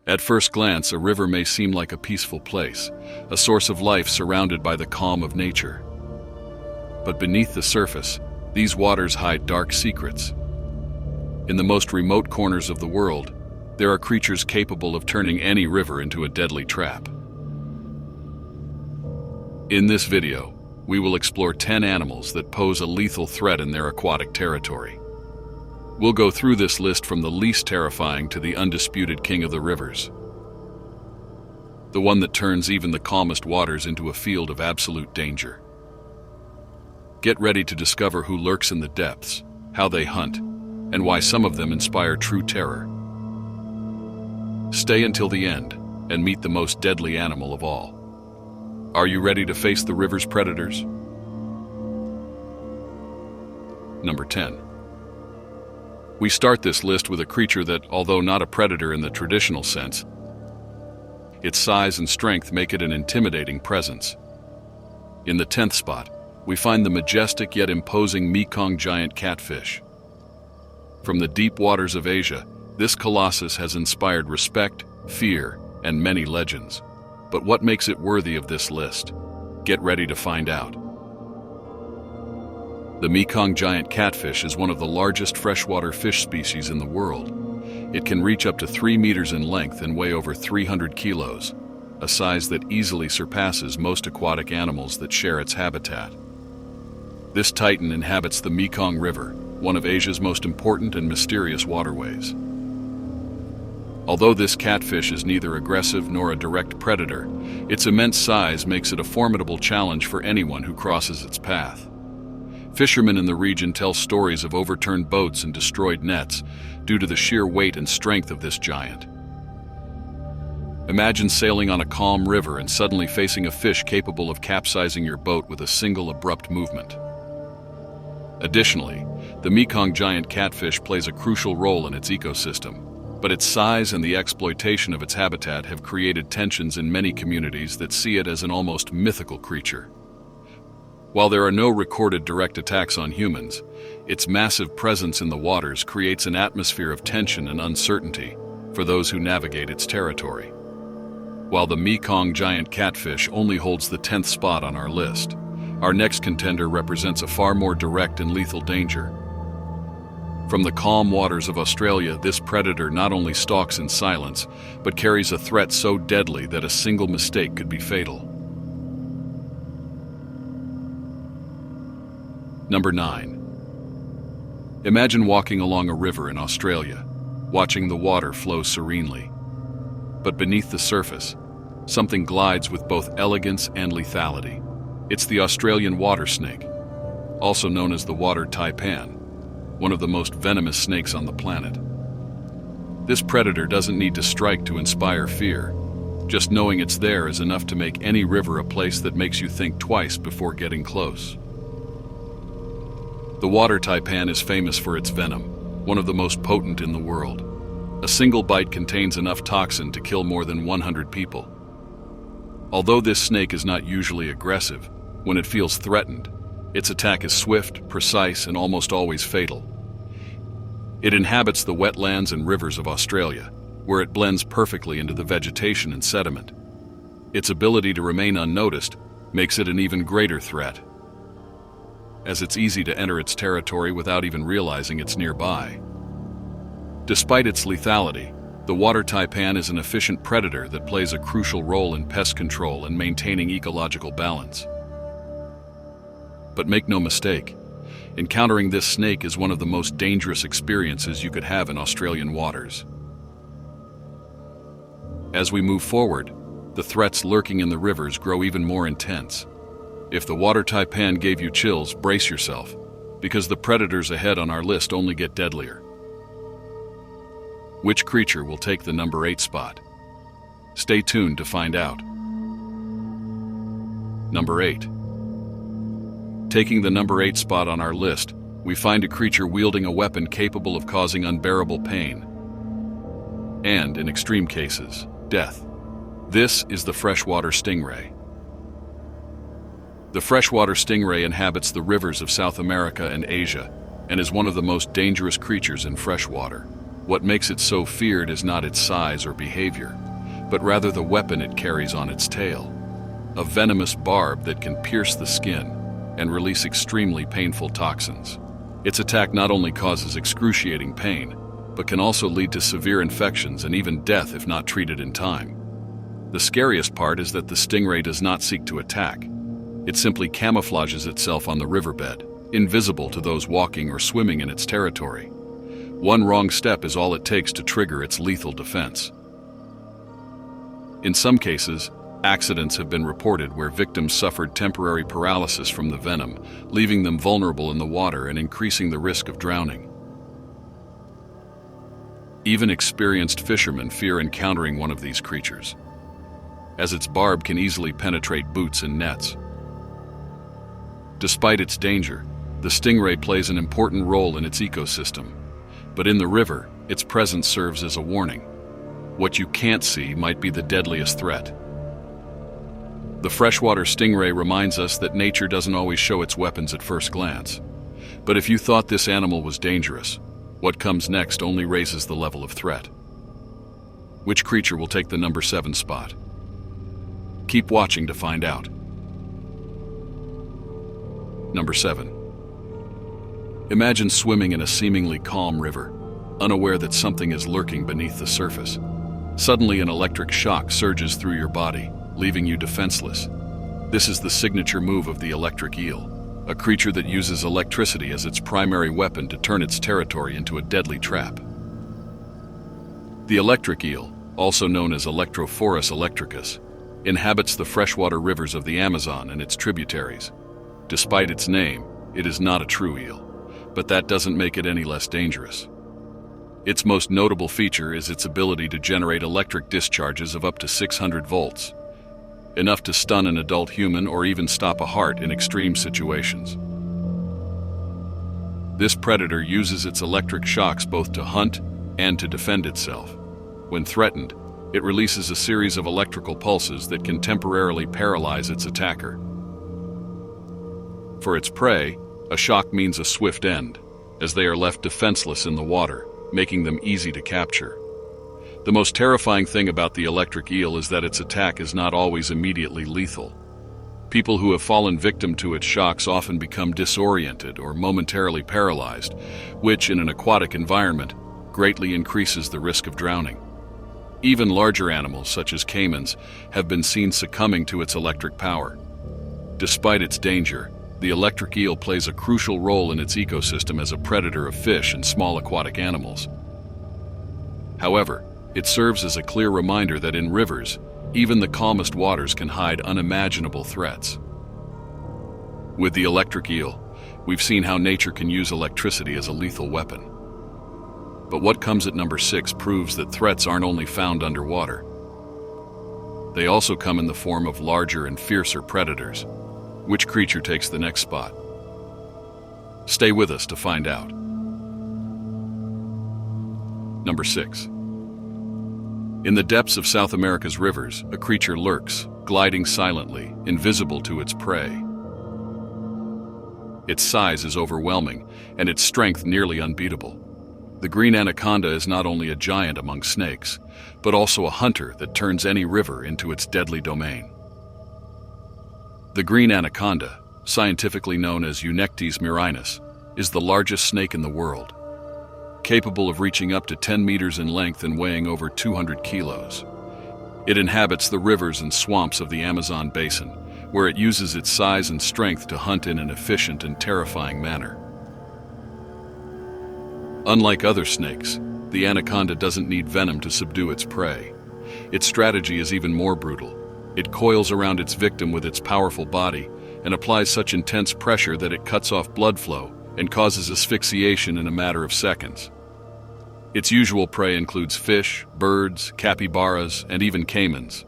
At first glance, a river may seem like a peaceful place, a source of life surrounded by the calm of nature. But beneath the surface, these waters hide dark secrets. In the most remote corners of the world, there are creatures capable of turning any river into a deadly trap. In this video, we will explore 10 animals that pose a lethal threat in their aquatic territory. We'll go through this list from the least terrifying to the undisputed king of the rivers. The one that turns even the calmest waters into a field of absolute danger. Get ready to discover who lurks in the depths, how they hunt, and why some of them inspire true terror. Stay until the end and meet the most deadly animal of all. Are you ready to face the river's predators? Number 10. We start this list with a creature that, although not a predator in the traditional sense, its size and strength make it an intimidating presence. In the 10th spot, we find the majestic yet imposing Mekong giant catfish. From the deep waters of Asia, this colossus has inspired respect, fear, and many legends. But what makes it worthy of this list? Get ready to find out. The Mekong giant catfish is one of the largest freshwater fish species in the world. It can reach up to 3 meters in length and weigh over 300 kilos, a size that easily surpasses most aquatic animals that share its habitat. This titan inhabits the Mekong River, one of Asia's most important and mysterious waterways. Although this catfish is neither aggressive nor a direct predator, its immense size makes it a formidable challenge for anyone who crosses its path. Fishermen in the region tell stories of overturned boats and destroyed nets due to the sheer weight and strength of this giant. Imagine sailing on a calm river and suddenly facing a fish capable of capsizing your boat with a single abrupt movement. Additionally, the Mekong giant catfish plays a crucial role in its ecosystem, but its size and the exploitation of its habitat have created tensions in many communities that see it as an almost mythical creature. While there are no recorded direct attacks on humans, its massive presence in the waters creates an atmosphere of tension and uncertainty for those who navigate its territory. While the Mekong giant catfish only holds the 10th spot on our list, our next contender represents a far more direct and lethal danger. From the calm waters of Australia, this predator not only stalks in silence, but carries a threat so deadly that a single mistake could be fatal. Number 9. Imagine walking along a river in Australia, watching the water flow serenely. But beneath the surface, something glides with both elegance and lethality. It's the Australian water snake, also known as the water taipan, one of the most venomous snakes on the planet. This predator doesn't need to strike to inspire fear. Just knowing it's there is enough to make any river a place that makes you think twice before getting close. The water taipan is famous for its venom, one of the most potent in the world. A single bite contains enough toxin to kill more than 100 people. Although this snake is not usually aggressive, when it feels threatened, its attack is swift, precise, and almost always fatal. It inhabits the wetlands and rivers of Australia, where it blends perfectly into the vegetation and sediment. Its ability to remain unnoticed makes it an even greater threat, as it's easy to enter its territory without even realizing it's nearby. Despite its lethality, the water taipan is an efficient predator that plays a crucial role in pest control and maintaining ecological balance. But make no mistake, encountering this snake is one of the most dangerous experiences you could have in Australian waters. As we move forward, the threats lurking in the rivers grow even more intense. If the water taipan gave you chills, brace yourself, because the predators ahead on our list only get deadlier. Which creature will take the number 8 spot? Stay tuned to find out. Number 8. Taking the number 8 spot on our list, we find a creature wielding a weapon capable of causing unbearable pain, and, in extreme cases, death. This is the freshwater stingray. The freshwater stingray inhabits the rivers of South America and Asia, and is one of the most dangerous creatures in freshwater. What makes it so feared is not its size or behavior, but rather the weapon it carries on its tail. A venomous barb that can pierce the skin and release extremely painful toxins. Its attack not only causes excruciating pain, but can also lead to severe infections and even death if not treated in time. The scariest part is that the stingray does not seek to attack. It simply camouflages itself on the riverbed, invisible to those walking or swimming in its territory. One wrong step is all it takes to trigger its lethal defense. In some cases, accidents have been reported where victims suffered temporary paralysis from the venom, leaving them vulnerable in the water and increasing the risk of drowning. Even experienced fishermen fear encountering one of these creatures, as its barb can easily penetrate boots and nets. Despite its danger, the stingray plays an important role in its ecosystem. But in the river, its presence serves as a warning. What you can't see might be the deadliest threat. The freshwater stingray reminds us that nature doesn't always show its weapons at first glance. But if you thought this animal was dangerous, what comes next only raises the level of threat. Which creature will take the number 7 spot? Keep watching to find out. Number 7. Imagine swimming in a seemingly calm river, unaware that something is lurking beneath the surface. Suddenly, an electric shock surges through your body, leaving you defenseless. This is the signature move of the electric eel, a creature that uses electricity as its primary weapon to turn its territory into a deadly trap. The electric eel, also known as Electrophorus electricus, inhabits the freshwater rivers of the Amazon and its tributaries. Despite its name, it is not a true eel, but that doesn't make it any less dangerous. Its most notable feature is its ability to generate electric discharges of up to 600 volts, enough to stun an adult human or even stop a heart in extreme situations. This predator uses its electric shocks both to hunt and to defend itself. When threatened, it releases a series of electrical pulses that can temporarily paralyze its attacker. For its prey, a shock means a swift end, as they are left defenseless in the water, making them easy to capture. The most terrifying thing about the electric eel is that its attack is not always immediately lethal. People who have fallen victim to its shocks often become disoriented or momentarily paralyzed, which, in an aquatic environment, greatly increases the risk of drowning. Even larger animals, such as caimans, have been seen succumbing to its electric power. Despite its danger, the electric eel plays a crucial role in its ecosystem as a predator of fish and small aquatic animals. However, it serves as a clear reminder that in rivers, even the calmest waters can hide unimaginable threats. With the electric eel, we've seen how nature can use electricity as a lethal weapon. But what comes at number 6 proves that threats aren't only found underwater. They also come in the form of larger and fiercer predators. Which creature takes the next spot? Stay with us to find out. Number 6. In the depths of South America's rivers, a creature lurks, gliding silently, invisible to its prey. Its size is overwhelming, and its strength nearly unbeatable. The green anaconda is not only a giant among snakes, but also a hunter that turns any river into its deadly domain. The green anaconda, scientifically known as Eunectes murinus, is the largest snake in the world, capable of reaching up to 10 meters in length and weighing over 200 kilos. It inhabits the rivers and swamps of the Amazon basin, where it uses its size and strength to hunt in an efficient and terrifying manner. Unlike other snakes, the anaconda doesn't need venom to subdue its prey. Its strategy is even more brutal. It coils around its victim with its powerful body and applies such intense pressure that it cuts off blood flow and causes asphyxiation in a matter of seconds. Its usual prey includes fish, birds, capybaras, and even caimans.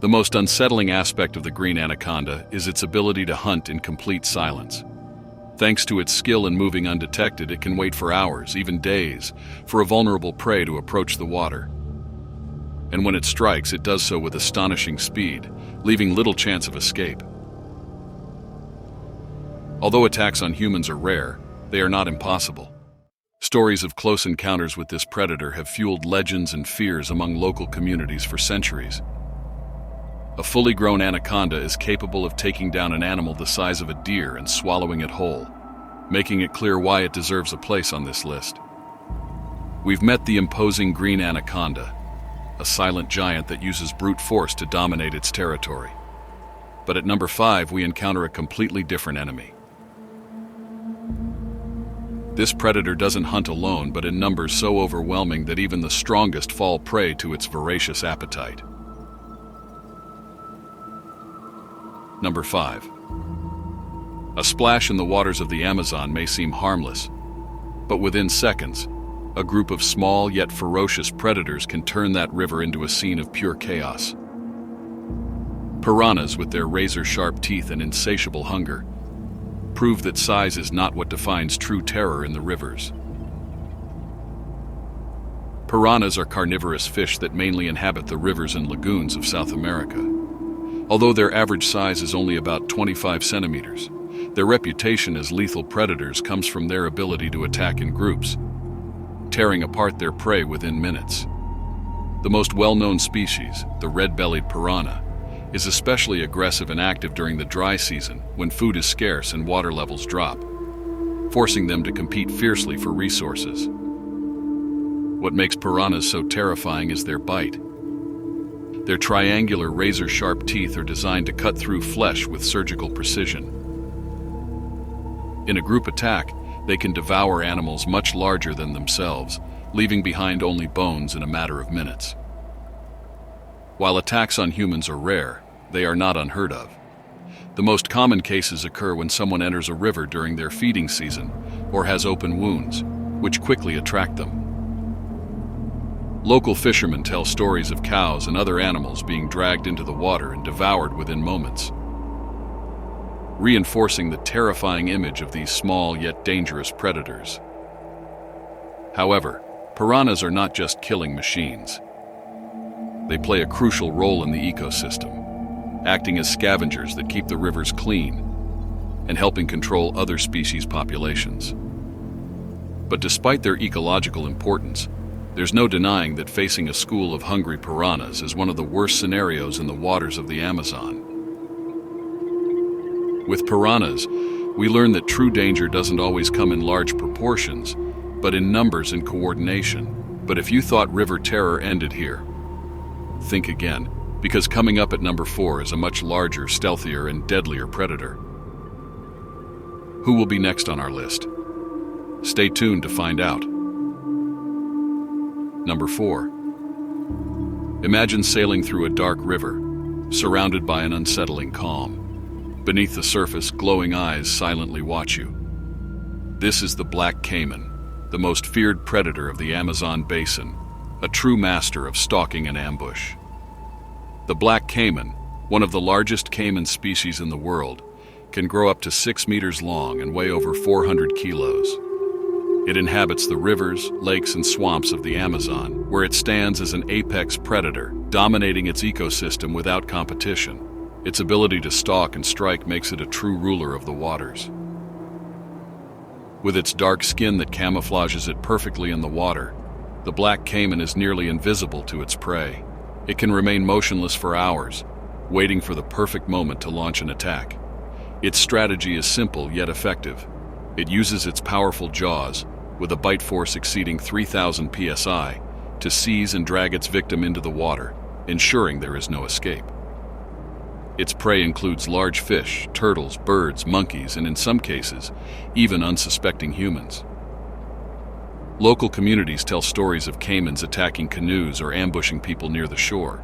The most unsettling aspect of the green anaconda is its ability to hunt in complete silence. Thanks to its skill in moving undetected, it can wait for hours, even days, for a vulnerable prey to approach the water. And when it strikes, it does so with astonishing speed, leaving little chance of escape. Although attacks on humans are rare, they are not impossible. Stories of close encounters with this predator have fueled legends and fears among local communities for centuries. A fully grown anaconda is capable of taking down an animal the size of a deer and swallowing it whole, making it clear why it deserves a place on this list. We've met the imposing green anaconda, a silent giant that uses brute force to dominate its territory. But at number 5, we encounter a completely different enemy. This predator doesn't hunt alone, but in numbers so overwhelming that even the strongest fall prey to its voracious appetite. Number 5. A splash in the waters of the Amazon may seem harmless, but within seconds, a group of small yet ferocious predators can turn that river into a scene of pure chaos. Piranhas, with their razor-sharp teeth and insatiable hunger, prove that size is not what defines true terror in the rivers. Piranhas are carnivorous fish that mainly inhabit the rivers and lagoons of South America. Although their average size is only about 25 centimeters, their reputation as lethal predators comes from their ability to attack in groups, tearing apart their prey within minutes. The most well-known species, the red-bellied piranha, is especially aggressive and active during the dry season when food is scarce and water levels drop, forcing them to compete fiercely for resources. What makes piranhas so terrifying is their bite. Their triangular razor-sharp teeth are designed to cut through flesh with surgical precision. In a group attack, they can devour animals much larger than themselves, leaving behind only bones in a matter of minutes. While attacks on humans are rare, they are not unheard of. The most common cases occur when someone enters a river during their feeding season or has open wounds, which quickly attract them. Local fishermen tell stories of cows and other animals being dragged into the water and devoured within moments, reinforcing the terrifying image of these small yet dangerous predators. However, piranhas are not just killing machines. They play a crucial role in the ecosystem, acting as scavengers that keep the rivers clean and helping control other species' populations. But despite their ecological importance, there's no denying that facing a school of hungry piranhas is one of the worst scenarios in the waters of the Amazon. With piranhas, we learn that true danger doesn't always come in large proportions, but in numbers and coordination. But if you thought river terror ended here, think again, because coming up at number 4 is a much larger, stealthier, and deadlier predator. Who will be next on our list? Stay tuned to find out. Number 4. Imagine sailing through a dark river, surrounded by an unsettling calm. Beneath the surface, glowing eyes silently watch you. This is the black caiman, the most feared predator of the Amazon basin, a true master of stalking and ambush. The black caiman, one of the largest caiman species in the world, can grow up to 6 meters long and weigh over 400 kilos. It inhabits the rivers, lakes, and swamps of the Amazon, where it stands as an apex predator, dominating its ecosystem without competition. Its ability to stalk and strike makes it a true ruler of the waters. With its dark skin that camouflages it perfectly in the water, the black caiman is nearly invisible to its prey. It can remain motionless for hours, waiting for the perfect moment to launch an attack. Its strategy is simple yet effective. It uses its powerful jaws, with a bite force exceeding 3,000 psi, to seize and drag its victim into the water, ensuring there is no escape. Its prey includes large fish, turtles, birds, monkeys, and in some cases, even unsuspecting humans. Local communities tell stories of caimans attacking canoes or ambushing people near the shore.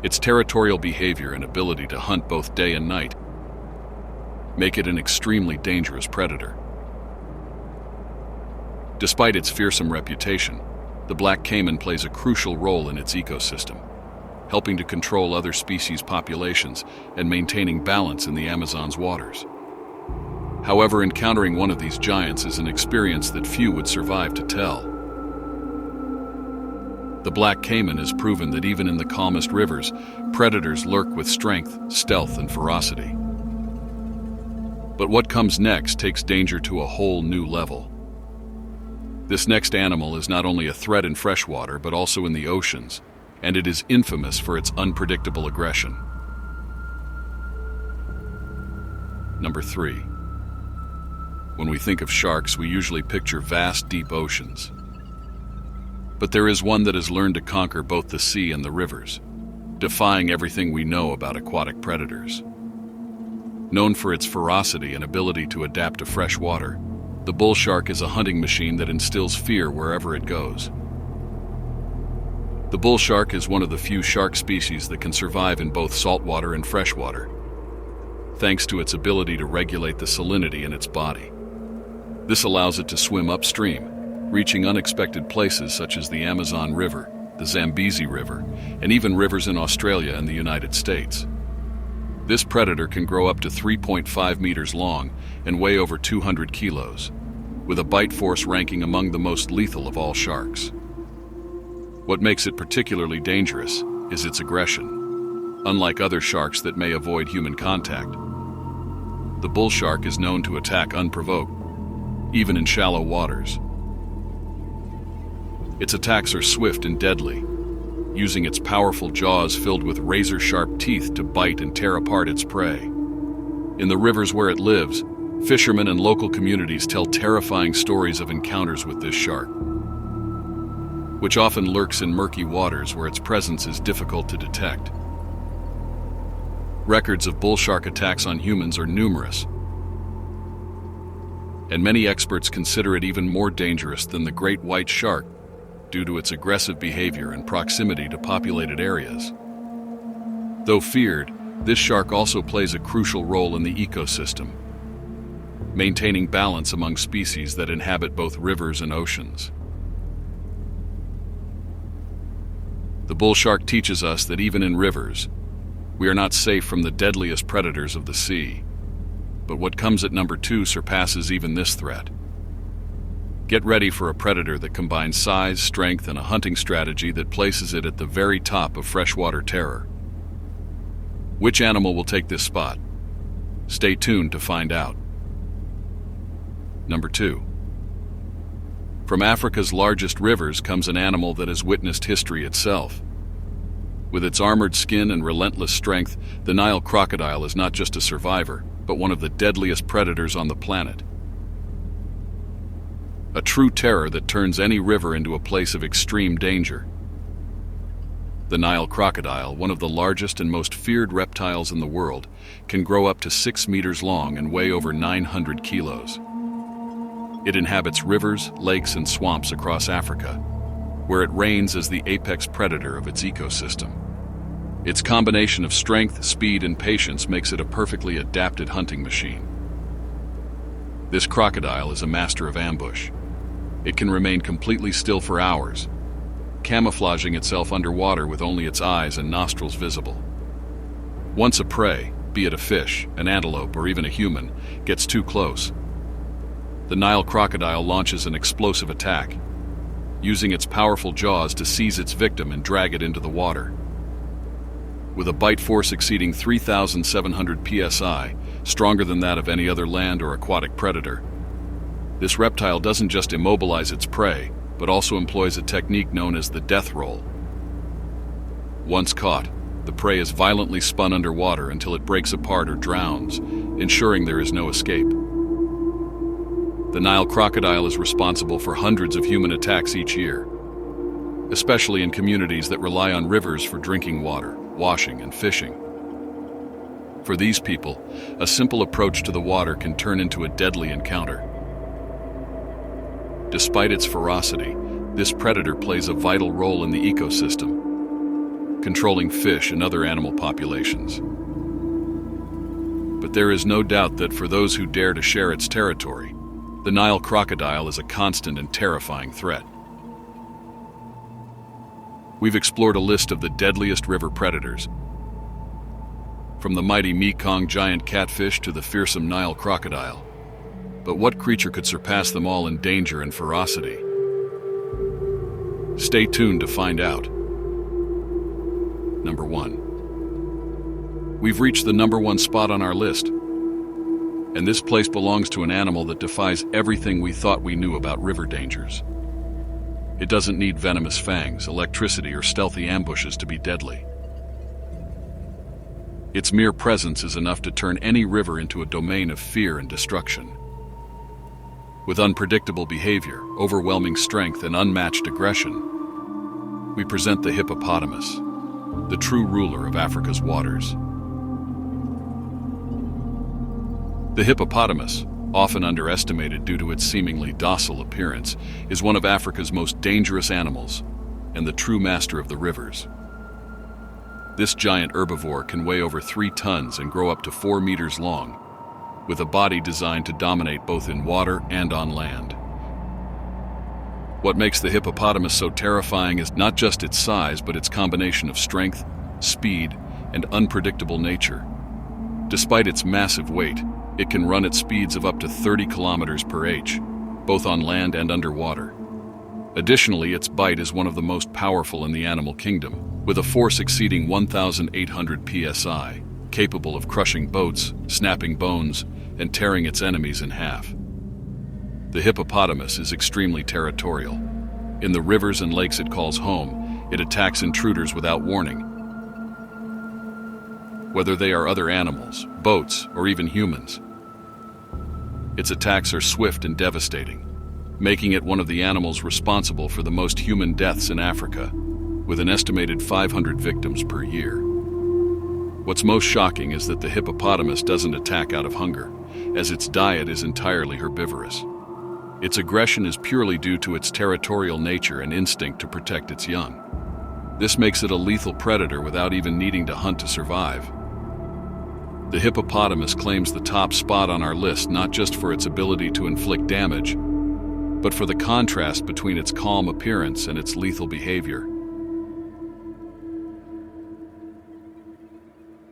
Its territorial behavior and ability to hunt both day and night make it an extremely dangerous predator. Despite its fearsome reputation, the black caiman plays a crucial role in its ecosystem, helping to control other species' populations and maintaining balance in the Amazon's waters. However, encountering one of these giants is an experience that few would survive to tell. The black caiman has proven that even in the calmest rivers, predators lurk with strength, stealth, and ferocity. But what comes next takes danger to a whole new level. This next animal is not only a threat in freshwater but also in the oceans, and it is infamous for its unpredictable aggression. Number 3. When we think of sharks, we usually picture vast, deep oceans. But there is one that has learned to conquer both the sea and the rivers, defying everything we know about aquatic predators. Known for its ferocity and ability to adapt to fresh water, the bull shark is a hunting machine that instills fear wherever it goes. The bull shark is one of the few shark species that can survive in both saltwater and freshwater, thanks to its ability to regulate the salinity in its body. This allows it to swim upstream, reaching unexpected places such as the Amazon River, the Zambezi River, and even rivers in Australia and the United States. This predator can grow up to 3.5 meters long and weigh over 200 kilos, with a bite force ranking among the most lethal of all sharks. What makes it particularly dangerous is its aggression. Unlike other sharks that may avoid human contact, the bull shark is known to attack unprovoked, even in shallow waters. Its attacks are swift and deadly, using its powerful jaws filled with razor-sharp teeth to bite and tear apart its prey. In the rivers where it lives, fishermen and local communities tell terrifying stories of encounters with this shark, which often lurks in murky waters where its presence is difficult to detect. Records of bull shark attacks on humans are numerous, and many experts consider it even more dangerous than the great white shark due to its aggressive behavior and proximity to populated areas. Though feared, this shark also plays a crucial role in the ecosystem, maintaining balance among species that inhabit both rivers and oceans. The bull shark teaches us that even in rivers, we are not safe from the deadliest predators of the sea. But what comes at number 2 surpasses even this threat. Get ready for a predator that combines size, strength, and a hunting strategy that places it at the very top of freshwater terror. Which animal will take this spot? Stay tuned to find out. Number 2. From Africa's largest rivers comes an animal that has witnessed history itself. With its armored skin and relentless strength, the Nile crocodile is not just a survivor, but one of the deadliest predators on the planet. A true terror that turns any river into a place of extreme danger. The Nile crocodile, one of the largest and most feared reptiles in the world, can grow up to 6 meters long and weigh over 900 kilos. It inhabits rivers, lakes, and swamps across Africa, where it reigns as the apex predator of its ecosystem. Its combination of strength, speed, and patience makes it a perfectly adapted hunting machine. This crocodile is a master of ambush. It can remain completely still for hours, camouflaging itself underwater with only its eyes and nostrils visible. Once a prey, be it a fish, an antelope, or even a human, gets too close, the Nile crocodile launches an explosive attack, using its powerful jaws to seize its victim and drag it into the water. With a bite force exceeding 3,700 psi, stronger than that of any other land or aquatic predator, this reptile doesn't just immobilize its prey, but also employs a technique known as the death roll. Once caught, the prey is violently spun underwater until it breaks apart or drowns, ensuring there is no escape. The Nile crocodile is responsible for hundreds of human attacks each year, especially in communities that rely on rivers for drinking water, washing, and fishing. For these people, a simple approach to the water can turn into a deadly encounter. Despite its ferocity, this predator plays a vital role in the ecosystem, controlling fish and other animal populations. But there is no doubt that for those who dare to share its territory, the Nile crocodile is a constant and terrifying threat. We've explored a list of the deadliest river predators, from the mighty Mekong giant catfish to the fearsome Nile crocodile. But what creature could surpass them all in danger and ferocity? Stay tuned to find out. Number 1. We've reached the number 1 spot on our list, and this place belongs to an animal that defies everything we thought we knew about river dangers. It doesn't need venomous fangs, electricity, or stealthy ambushes to be deadly. Its mere presence is enough to turn any river into a domain of fear and destruction. With unpredictable behavior, overwhelming strength, and unmatched aggression, we present the hippopotamus, the true ruler of Africa's waters. The hippopotamus, often underestimated due to its seemingly docile appearance, is one of Africa's most dangerous animals and the true master of the rivers. This giant herbivore can weigh over 3 tons and grow up to 4 meters long, with a body designed to dominate both in water and on land. What makes the hippopotamus so terrifying is not just its size, but its combination of strength, speed, and unpredictable nature. Despite its massive weight, it can run at speeds of up to 30 kilometers per h, both on land and underwater. Additionally, its bite is one of the most powerful in the animal kingdom, with a force exceeding 1,800 psi, capable of crushing boats, snapping bones, and tearing its enemies in half. The hippopotamus is extremely territorial. In the rivers and lakes it calls home, it attacks intruders without warning. Whether they are other animals, boats, or even humans, its attacks are swift and devastating, making it one of the animals responsible for the most human deaths in Africa, with an estimated 500 victims per year. What's most shocking is that the hippopotamus doesn't attack out of hunger, as its diet is entirely herbivorous. Its aggression is purely due to its territorial nature and instinct to protect its young. This makes it a lethal predator without even needing to hunt to survive. The hippopotamus claims the top spot on our list not just for its ability to inflict damage, but for the contrast between its calm appearance and its lethal behavior.